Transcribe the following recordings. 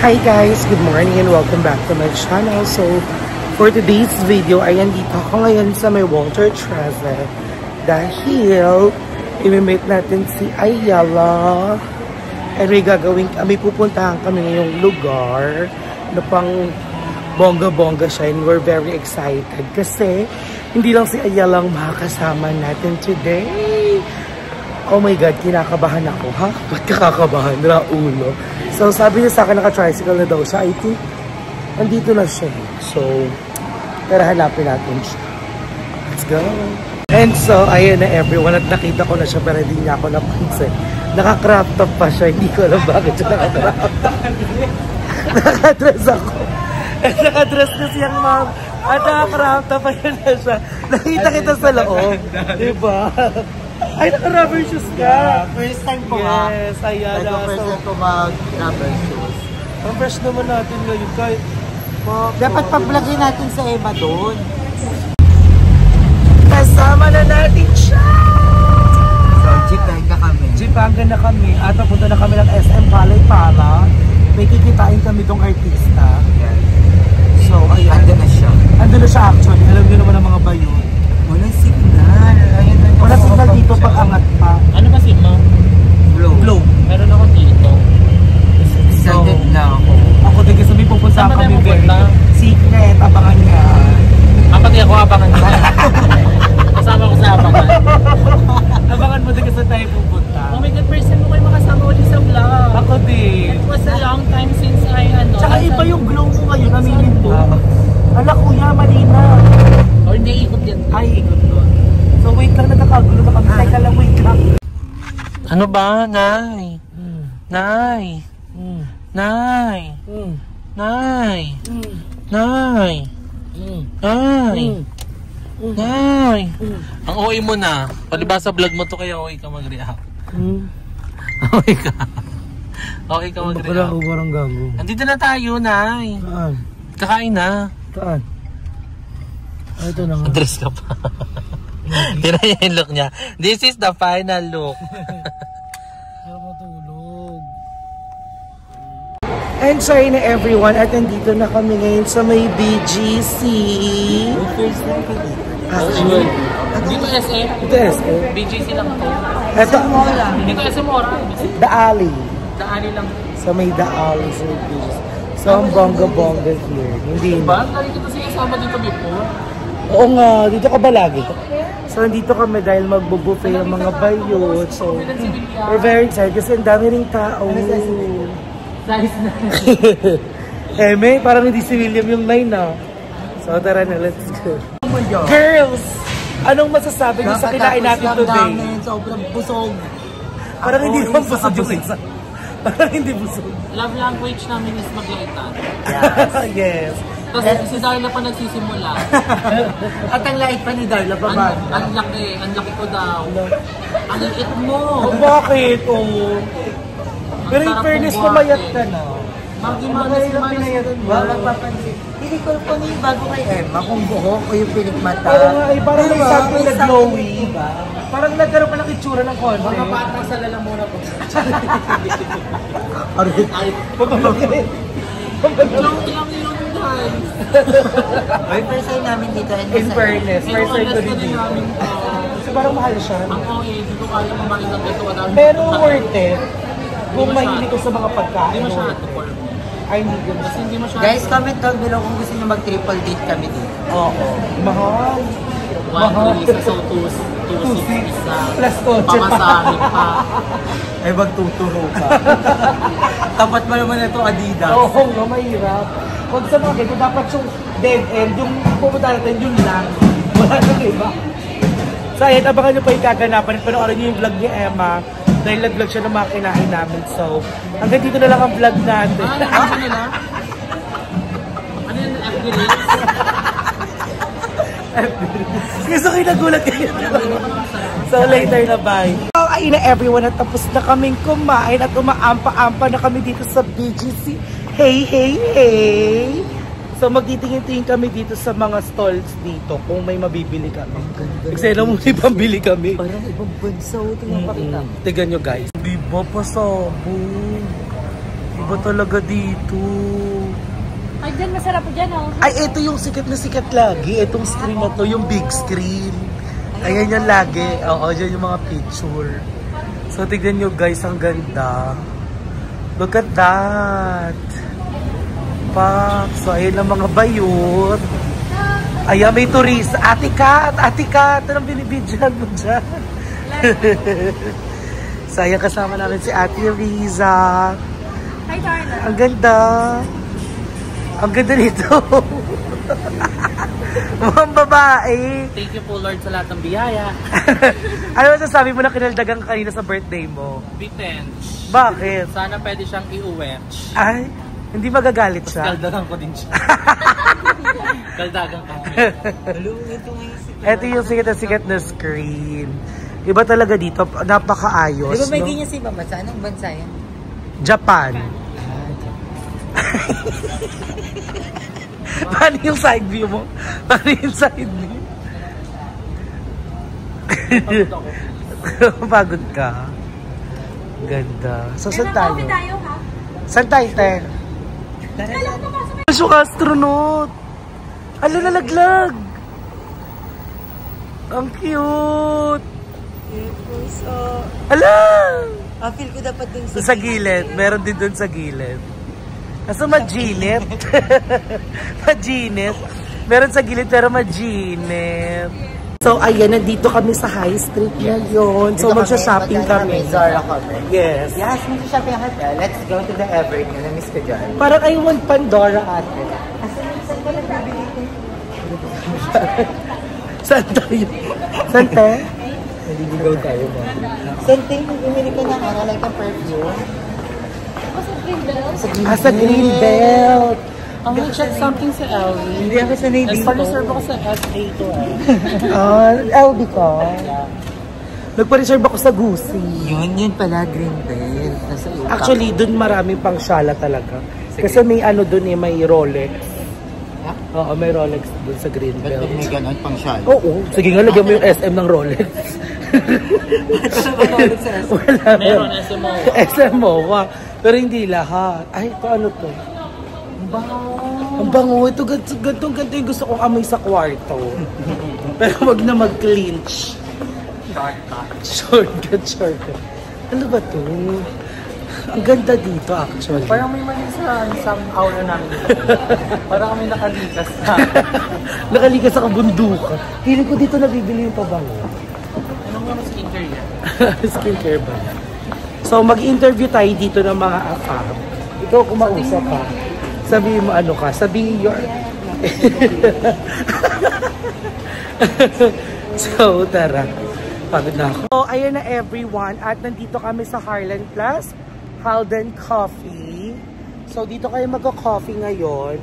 Hi guys! Good morning and welcome back to my channel. So, for today's video ay andito ako ngayon sa may Walter Treze dahil i-meet natin si Ayala and may pupuntahan kami ngayong lugar na pang bongga-bongga siya and we're very excited kasi hindi lang si Ayala ang makakasama natin today. Oh my God, kinakabahan ako, ha? Ba't kakakabahan? Raulo. So, sabi niya sa akin, naka-tricycle na daw siya. I think, nandito na siya. So, tara hanapin natin siya. Let's go! And so, ayan na everyone. At nakita ko na siya, pero hindi niya ako napansin. Naka-crop top pa siya. Hindi ko alam bakit siya naka-crop top. Naka-dress ako. And naka-dress kasi yung mom. At naka-crop top pa yun na siya. Nakita kita sa loob. Diba? Ay, naka-rubber shoes ka! Yeah, first time ko nga. Yes, ayan. First time ko mag-rubber shoes. Ang fresh naman natin ngayon kahit... Dapat pag-vlogin natin sa Emma doon. Kasama na natin siya! So, Jeepanga kami. Jeepanga na kami. At napunta na kami ng SM Palay-Pala. May kikitain kami tong artista. Yes. So, ayan. Andun na siya. Andun na siya actually. Alam niyo naman ang mga bayon. Walang signal. Walang signal dito pag angat pa. Ano ba signal? Glow. Meron ako dito. Sanded na ako. Ako din kasi may pupunta Saan ba kami tayo very pupunta? secret. Abangan niya. Pati ako abangan ko. Kasama ko sa abangan. Abangan mo din kasi tayo pupunta. Oh my God, first time mo kayo makasama ulit sa vlog. Ako din. It was a long time since I Tsaka iba yung glow mo ngayon. Aminin ko. Ala kuya, malina. Or naiikot yan. Ay, ikot doon. So wait lang, nagkakagulo na kami. Teka lang, wait lang. Ano ba, Nay? Nay? Nay? Nay? Nay? Nay? Nay? Ang OA mo na. Palibasa vlog mo to kaya OA ka mag-react. OA ka. OA ka mag-react. Parang gago. Andito na tayo, Nay. Saan? Kakain na. Saan? Ay, ito na nga. Address ka pa. Tira niya yung look niya. This is the final look. Pero matulog. And sorry na everyone. At nandito na kami ngayon sa may BGC. First time ko dito. Actually, Dito SM? ito SM. BGC lang to. Ito, Dito SM Mora. The Alley. Daani lang. Sa may The Alley sa BGC. So, ang bongga-bongga here. Hindi Diba? Lagi kita siya kasama dito before. Oo nga, dito ka ba lagi? So, nandito kami dahil magbubuffet ng mga bayot. So, we're very excited kasi ang dami ring tao. Size na. Eme, parang hindi si William yung line na. So, tara na, let's go. Girls! Anong masasabi niyo sa kinain natin today? Sobrang busog. Parang hindi naman busog yung isa. Parang hindi busog. Love language namin is maglaitan. Yes. Tapos si Darla pa nagsisimula. At ang lait pa ni Darla pa ba? Ang laki ko daw. Ang liit mo. Oh, bakit? Oh. Pero in fairness, pumayat ka na. Magimanas mo. Wala papansin. Hindi ko po yung bago kay Emma kung buhok o yung pinikmata. Oo nga, eh, parang may something na glowy. Diba? Parang nagkaroon pa ng itsura ng konti. Mga patang sa lalamuna ko. Ay, Pabalik. Joke lang yun, guys. ay, first time namin dito. In fairness, Pero first time ko honest din na din dito. namin to. Kasi parang mahal siya. Ang OA, di ko kaya kumain ng dito. Pero worth it. Kung mahilig ko sa mga pagkain. Hindi masyado for me. Ay, hindi ko. Kasi hindi masyado. Guys, comment down below kung gusto nyo mag-triple date kami dito. Oo. Mahal. 1 isa, so 2 isa. Plus kotse pa. Pamasahin pa. Ay, magtuturo ka. Tapat mo naman ito, Adidas. Oo, nga, mahirap. Huwag sa mga ganito, dapat yung dead end, yung pupunta natin, yun lang. Wala nang iba. So, ayan, abangan nyo pa yung kaganapan. Panoorin nyo yung vlog ni Emma. Dahil nag-vlog siya ng mga kinain namin. So, hanggang dito na lang ang vlog natin. Ano nila? Ano yung FB Reels? Gusto kayo nagulat kayo. So, later na, bye. So, ayun na everyone, at tapos na kaming kumain at umaampa-ampa na kami dito sa BGC. Hey, hey, hey! So, magtitingin-tingin kami dito sa mga stalls dito kung may mabibili kami. Kasi alam mo, may pambili kami. Parang ibang bansa. Tingnan pa kita. Tignan nyo guys. Di ba pasabog? Iba talaga dito. Ay, dyan, masarap dyan, oh. Ay, ito yung sikat na sikat lagi. Itong screen na to, yung big screen. Ayan yung lagi. Oo, dyan yung mga picture. So, tignan nyo guys, ang ganda. Look at that. Pak. So, ayan ang mga bayot. Ayan, may turista. Ate Kat! Anong binibidyan mo dyan? So, ayan kasama namin si Ate Riza. Hi, Darla. Ang ganda. Ang ganda nito. Mga babae. Thank you po Lord sa lahat ng biyaya. Ano masasabi mo na kinaldagan ka kanina sa birthday mo? Bitench. Bakit? Sana pwede siyang i-uwench. Ay, hindi magagalit siya. Kaldagan ko din siya. Kaldagan ka. Ito yung sikat na screen. Iba talaga dito. Napakaayos. Di ba may no? ganyan si Mama? Sa anong bansa yan? Japan. Paano yung side view mo? Paano yung side view? Pagod ka. Ganda. So, saan tayo? Coffee tayo, ha? Saan tayo, te? Masuk astronaut. Ala, nalaglag. Ang cute. Ala! Feel ko dapat dun Sa gilid. Meron din dun sa gilid. Kaso maginit. Maginit. Meron sa gilid pero maginit. So, ayan, nandito kami sa High Street ngayon. So, magsha-shopping kami. Zara kami. Yes. Yes, magsha-shopping ako. Let's go to the Evergreen. Na-miss ko dyan. Parang I want Pandora ate. Saan tayo? Saan tayo? Naliligaw tayo ba? Something, bumili ka ng ano, like a perfume. Sa Greenbelt. Ang check something sa LV. Hindi ako sanay dito. Nagpa-reserve ako sa SA to LB ka? Nagpa-reserve ako sa Gucci. Yun pala, Greenbelt. Actually, dun marami pang shala talaga. Kasi may ano dun eh, may Rolex. Oo, may Rolex dun sa Greenbelt. May ganon pang shala. Oo, sige nga, lagyan mo yung SM ng Rolex. Wala. Meron, SMO. SMO, pero hindi lahat. Ay, ito ano to? Ang bango. Ito, ganito yung gusto kong amoy sa kwarto. Pero wag na mag-clinch. Shortcut. Ano ba to? Ang ganda dito actually. Parang may mali sa isang aula namin dito. Parang kami nakalikas na. Nakalikas sa kabundukan. Feeling ko dito nabibili yung pabango. Anong mga skincare yan? Skincare ba? So, mag-interview tayo dito ng mga afam. Ikaw kumausap ka. Sabihin mo ano ka. Sabihin your... So, tara. Pagod na ako. So, ayan na everyone. At nandito kami sa Harlan Plus. Halden Coffee. So, dito kayo magka-coffee ngayon.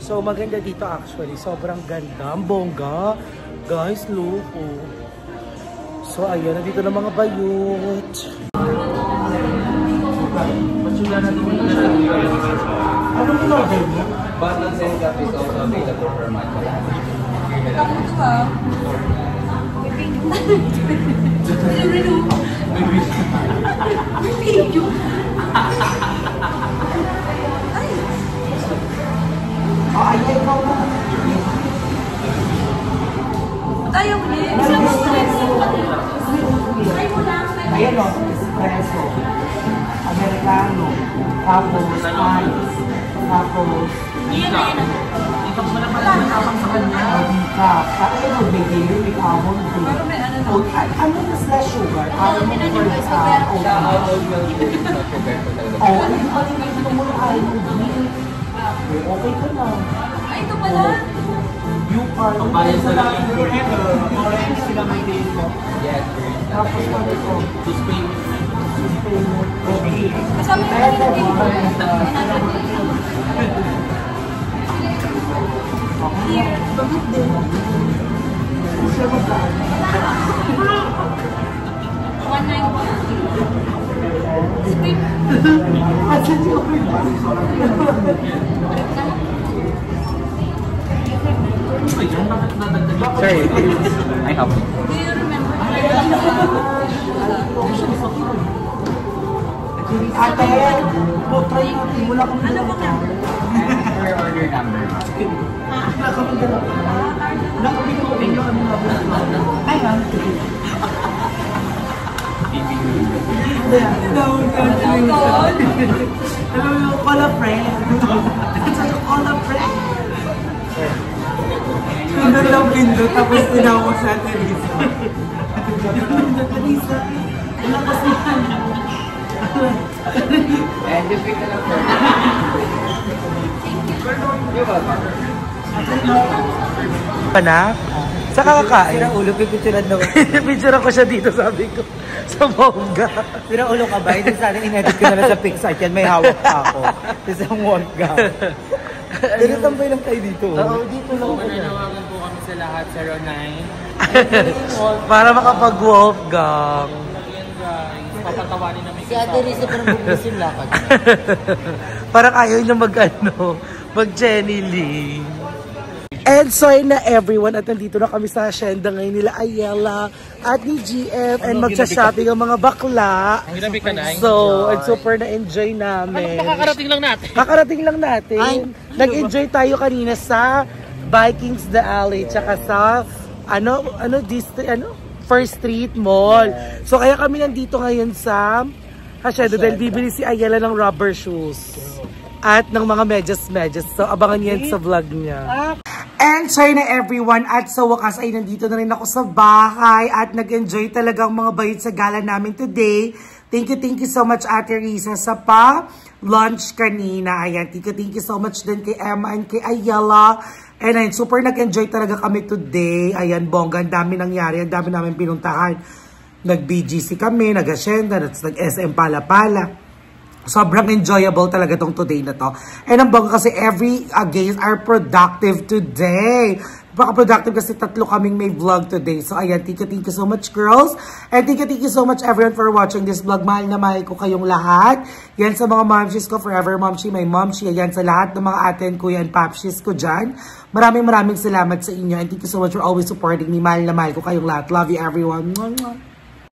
So, maganda dito actually. Sobrang ganda. Ang bongga. Guys, look. Oh. So, ayan. Nandito na mga bayot. Ano yung order niya? Buttons and coffee is also available for my Ayaw mo din. Ayan o, espresso, americano, tapos ice, tapos Dito ko naman naman sa kanya. decaf. Tapos ano, may dairy, may almond, may oat. Ano mas less sugar? Almond or oat? Oh, ano yung gusto mo na almond milk? Okay ka na. Ay, ito pala. You are the Bayan sa lang yung orange sila may dito. Yes, Tapos ano ito? to Spain. Okay. Kasama yung kanina dito. Here. Pagod din. 191. Script. Sorry, I help you. Do you remember? Ate, try natin. Wala kami Ano ba ka? For your order number. Wala kami dalawa. Wala kami dalawa. Ay, ha? Hello, call a friend. Call a friend. Pindot lang pindot, tapos tinawag sa Ate Lisa. Ate Lisa, wala kasi yan. And you pick it up for You're welcome. Panak? Sa kakakain? Sira ulo, pipicturan daw. Picture ko siya dito, sabi ko. Sa bongga. Sira ulo ka ba? Hindi sana in-edit ko na lang sa PixArt yan. May hawak pa ako. Isang wongga. Pero tambay lang tayo dito. Oo, dito lang. Mananawagan po kami sa lahat, 09. Para makapag-Wolfgang. Yan guys, papatawanin namin Si Ate Risa parang bublis yung lakad. Parang ayaw niya mag-Jenny Lee. And so na everyone, at nandito na kami sa hacienda ngayon nila Ayala at ni GF and magsha-shopping ang mga bakla. Ginabi ka na. So, and super na-enjoy namin. Kakarating lang natin. Kakarating lang natin. Nag-enjoy tayo kanina sa Vikings The Alley tsaka sa First Street Mall. So kaya kami nandito ngayon sa hacienda dahil bibili si Ayala ng rubber shoes at ng mga medyas. So abangan yan sa vlog niya. And sorry na everyone, at sa wakas ay nandito na rin ako sa bahay at nag-enjoy talaga ang mga bayot sa gala namin today. Thank you so much Ate Risa sa pa-lunch kanina. Ayan, thank you so much din kay Emma and kay Ayala. And ayun, super nag-enjoy talaga kami today. Ayan, bongga, ang dami nangyari, ang dami namin pinuntahan. Nag-BGC kami, nag-hacienda, nag-SM Pala-Pala. Sobrang enjoyable talaga tong today na to. And ang bongga kasi every games are productive today. Baka productive kasi 3 kaming may vlog today. So ayan, thank you so much girls. And thank you so much everyone for watching this vlog. Mahal na mahal ko kayong lahat. Yan sa mga momshies ko, forever momshi, my momshi. Ayan sa lahat ng mga ate and kuya and papshies ko dyan. Maraming salamat sa inyo. And thank you so much for always supporting me. Mahal na mahal ko kayong lahat. Love you everyone.